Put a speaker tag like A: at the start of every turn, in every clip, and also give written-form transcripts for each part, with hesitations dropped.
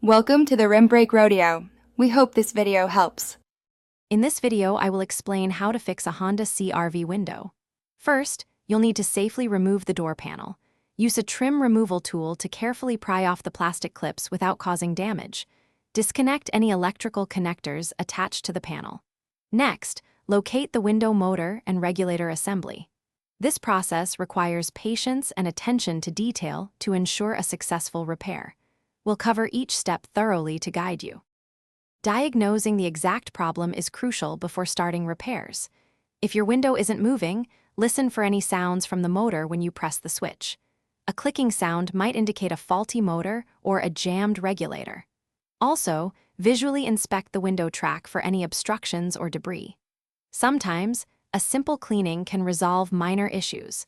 A: Welcome to the Rim Break Rodeo. We hope this video helps.
B: In this video, I will explain how to fix a Honda CRV window. First, you'll need to safely remove the door panel. Use a trim removal tool to carefully pry off the plastic clips without causing damage. Disconnect any electrical connectors attached to the panel. Next, locate the window motor and regulator assembly. This process requires patience and attention to detail to ensure a successful repair. We'll cover each step thoroughly to guide you. Diagnosing the exact problem is crucial before starting repairs. If your window isn't moving, listen for any sounds from the motor when you press the switch. A clicking sound might indicate a faulty motor or a jammed regulator. Also, visually inspect the window track for any obstructions or debris. Sometimes, a simple cleaning can resolve minor issues.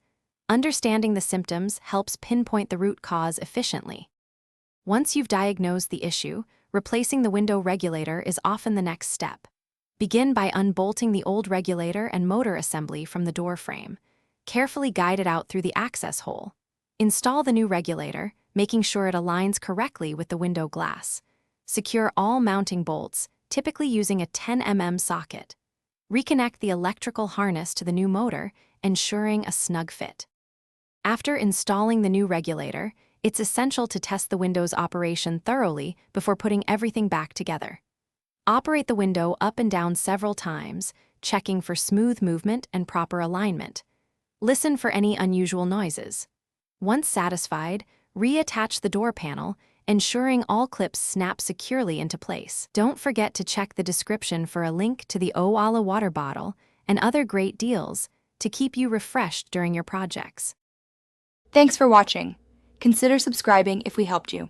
B: Understanding the symptoms helps pinpoint the root cause efficiently. Once you've diagnosed the issue, replacing the window regulator is often the next step. Begin by unbolting the old regulator and motor assembly from the door frame. Carefully guide it out through the access hole. Install the new regulator, making sure it aligns correctly with the window glass. Secure all mounting bolts, typically using a 10 mm socket. Reconnect the electrical harness to the new motor, ensuring a snug fit. After installing the new regulator, it's essential to test the window's operation thoroughly before putting everything back together. Operate the window up and down several times, checking for smooth movement and proper alignment. Listen for any unusual noises. Once satisfied, reattach the door panel, ensuring all clips snap securely into place. Don't forget to check the description for a link to the Owala water bottle and other great deals to keep you refreshed during your projects.
A: Thanks for watching. Consider subscribing if we helped you.